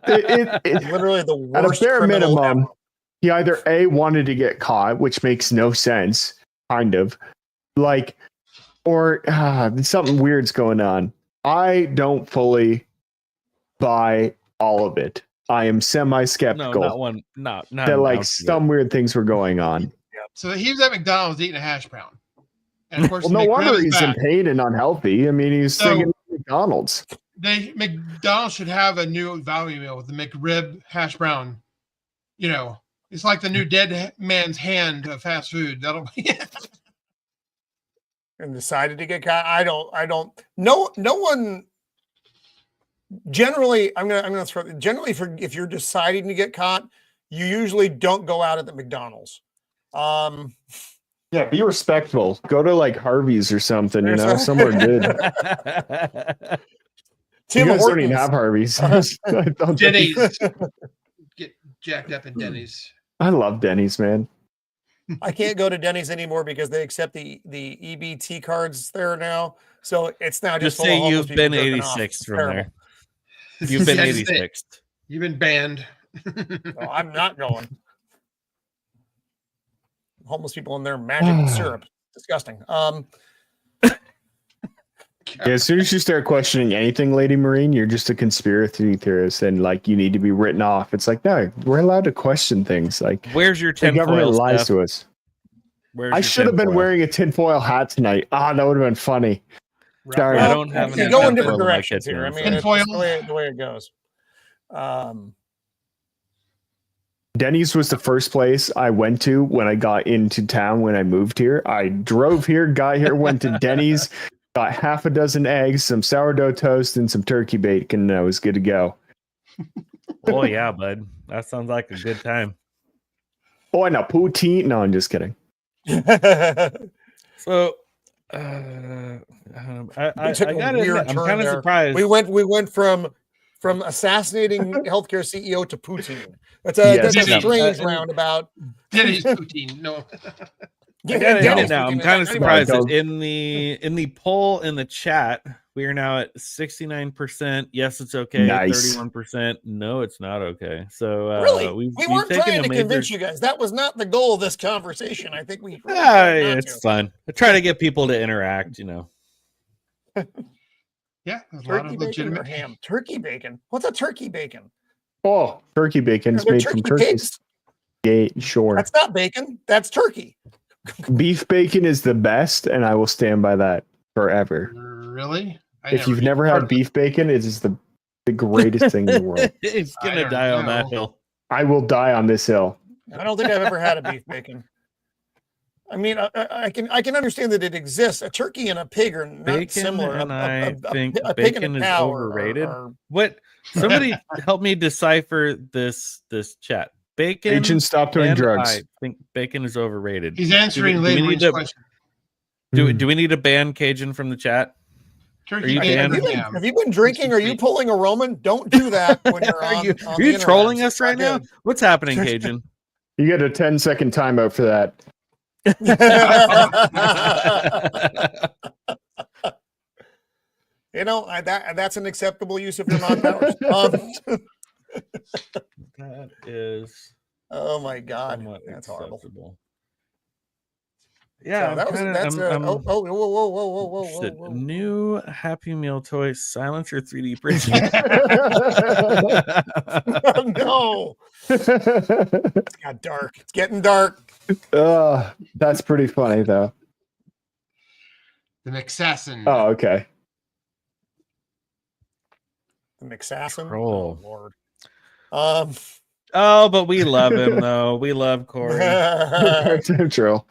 It literally the worst. At a bare minimum, he either A, wanted to get caught, which makes no sense, kind of, like, or something weird's going on. I don't fully buy all of it. I am semi-skeptical. No, not one. Not that like some weird things were going on. So he was at McDonald's eating a hash brown. And of course, well, no wonder he's in pain and unhealthy. I mean, he's singing McDonald's. McDonald's should have a new value meal with the McRib hash brown. It's like the new dead man's hand of fast food. That'll be and decided to get caught. I don't. No one. Generally, I'm gonna throw. Generally, if you're deciding to get caught, you usually don't go out at the McDonald's. Yeah, be respectful. Go to like Harvey's or something. Somewhere good. Tim you guys Hortons. don't even have Harvey's. Denny's. Get jacked up in Denny's. I love Denny's, man. I can't go to Denny's anymore because they accept the EBT cards there now. So it's now just say you've been 86th from there. You've been 86th. You've been banned. No, I'm not going. homeless people in their magic syrup. Disgusting. Yeah, as soon as you start questioning anything, Lady Marine, you're just a conspiracy theorist, and like you need to be written off. It's like, no, we're allowed to question things. Like, where's your the government tinfoil lies stuff? to us. Where's I your should have been tinfoil? wearing a tinfoil hat tonight. Ah, that would have been funny. Sorry. I don't have You any go tinfoil in different in my directions kitchen, here. I mean, so- it's Tinfoil. the way it goes. Denny's was the first place I went to when I got into town when I moved here. I drove here, got here, went to Denny's, got half a dozen eggs, some sourdough toast, and some turkey bacon, and I was good to go. Oh yeah, bud. That sounds like a good time. Oh, and a poutine. No, I'm just kidding. So, I took a gotta weird admit, I'm turn kind of there. surprised. We went from assassinating healthcare CEO to Putin. That's Yes. a strange And- roundabout. Denny's poutine. No. I gotta Denny's admit now, I'm Putin. kind of Anyway, surprised that don't- in the poll in the chat, we are now at 69%. Yes, it's okay. Nice. 31%. No, it's not okay. So Really, we've weren't taken trying a to major. convince you guys. That was not the goal of this conversation. I think we. Really Ah, tried not it's to. fun. I try to get people to interact. Yeah, there's a Turkey lot of bacon or legitimate. ham? Turkey bacon. What's a turkey bacon? Oh, turkey bacon's Are there made from turkey turkeys. pigs? Yeah, sure. That's not bacon. That's turkey. Beef bacon is the best, and I will stand by that forever. Really? If you've never had beef bacon, it is the greatest thing in the world. It's I gonna don't die on that know. hill. I will die on this hill. I don't think I've ever had a beef bacon. I mean, I can understand that it exists. A turkey and a pig are not Bacon similar. and I think a pig and bacon a is cow overrated. are- What? Somebody help me decipher this chat. Bacon. Agent, stop doing and drugs. I think bacon is overrated. He's answering do we Lady need Marine's to- question. Do we need to ban Cajun from the chat? Turkey you bacon banned? or ham? Have you been drinking? Are you pulling a Roman? Don't do that when you're Are on. you, on are the you internet. trolling It's us right now? not What's happening, Cajun? You get a 10-second timeout for that. good. You know, that's an acceptable use of your mod powers. That is Oh my God, somewhat that's horrible. acceptable. Yeah, So that was that's whoa interested. New Happy Meal toy silencer 3D printing. no, it's got dark. It's getting dark. That's pretty funny, though. The McSassin. Oh, okay. The McSassin. Troll. Oh Lord. Oh, but we love him though. We love Corey. True.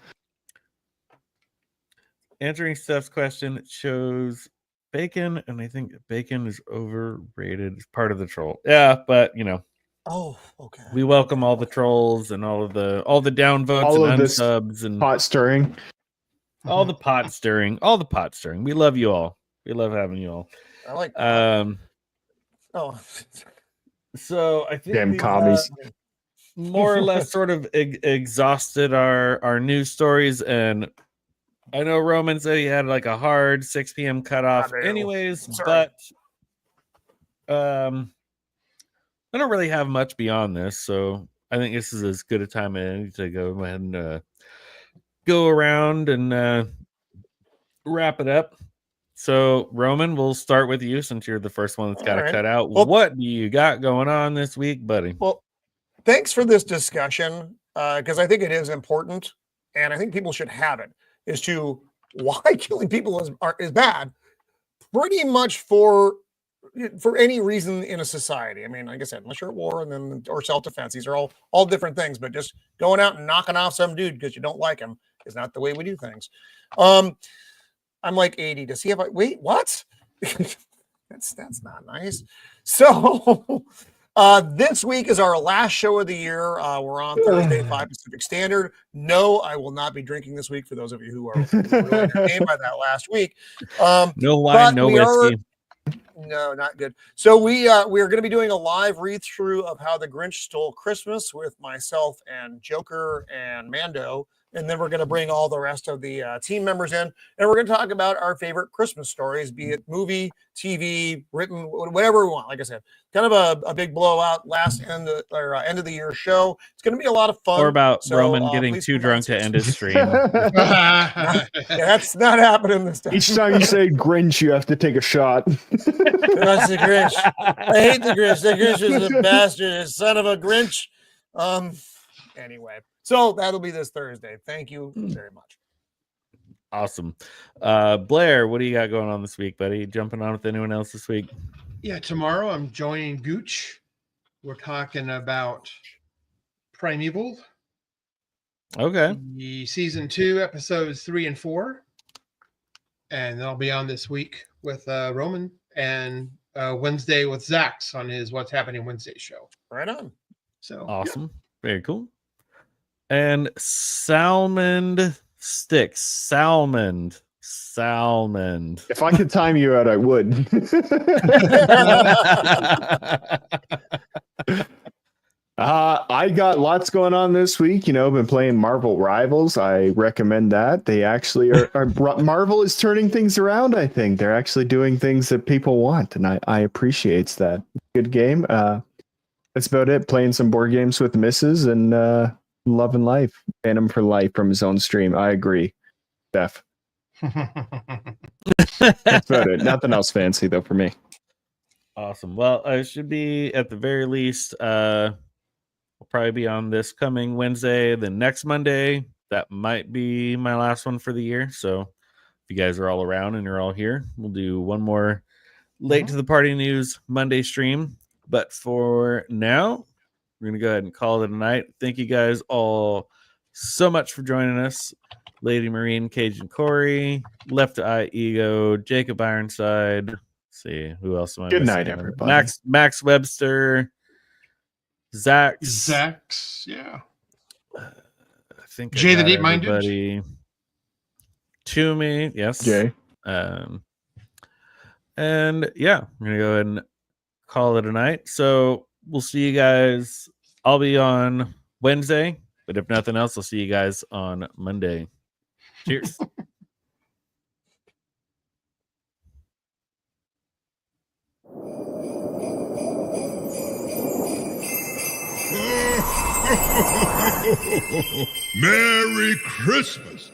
Answering Steph's question, it shows bacon, and I think bacon is overrated. It's part of the troll. Yeah, but Oh, okay. we welcome all the trolls and all the downvotes All of and this unsubs and Pot stirring. all the pot stirring. All the pot stirring. We love you all. We love having you all. I like. Oh, So I think Damn we've, commies. more or less sort of exhausted our news stories, and I know Roman said he had like a hard 6 p.m. cutoff I do. anyways, Sorry. but I don't really have much beyond this, so I think this is as good a time as any to go ahead and go around and wrap it up. So Roman, we'll start with you since you're the first one that's got to All right. cut out. Well- What do you got going on this week, buddy? well, thanks for this discussion because I think it is important, and I think people should have it. Is to why killing people is bad, pretty much for any reason in a society. I mean, like I said, unless you're at war or self-defense, these are all different things. But just going out and knocking off some dude because you don't like him is not the way we do things. I'm like 80. Does he have wait? What? that's not nice. So this week is our last show of the year. We're on Thursday, 5 Pacific Standard. No, I will not be drinking this week. For those of you who are really entertained by that last week. No wine, but no we are- whiskey. No, not good. So we are going to be doing a live read through of How the Grinch Stole Christmas with myself and Joker and Mando And then we're going to bring all the rest of the team members in, and we're going to talk about our favorite Christmas stories, be it movie, TV, written, whatever we want. Like I said, kind of a big blowout end of the year show. It's going to be a lot of fun. Or about Roman getting too drunk to end his stream. That's not happening this time. Each time you say Grinch, you have to take a shot. That's the Grinch. I hate the Grinch. The Grinch is a bastard, son of a Grinch. Anyway, so that'll be this Thursday. Thank you very much. Awesome. Blair, what do you got going on this week, buddy? Jumping on with anyone else this week? Yeah, tomorrow I'm joining Gooch. We're talking about Primeval. Okay. The season 2, episodes 3 and 4. And then I'll be on this week with Roman, and Wednesday with Zach's on his What's Happening Wednesday show. Right on. So Awesome. Very cool. And Salmond Sticks. Salmond. If I could time you out, I would. I got lots going on this week. Been playing Marvel Rivals. I recommend that. They actually are Marvel is turning things around. I think they're actually doing things that people want, and I appreciate that. Good game. That's about it. Playing some board games with misses and loving life. Phantom for life from his own stream. I agree, Steph. That's about it. Nothing else fancy though for me. Awesome. Well, I should be at the very least. We'll probably be on this coming Wednesday. The next Monday, that might be my last one for the year. So if you guys are all around and you're all here, we'll do one more late to the party news Monday stream. But for now, we're going to go ahead and call it a night. Thank you guys all so much for joining us. Lady Marine, Cajun Corey, Left Eye Ego, Jacob Ironside. Let's see, who else am I Good missing? night, everybody. Max Webster, Zach's, yeah. I think Jay the got Deep Minded. everybody. Toomey, yes. Jay. And yeah, I'm gonna go ahead and call it a night. So we'll see you guys. I'll be on Wednesday, but if nothing else, I'll see you guys on Monday. Cheers. Merry Christmas!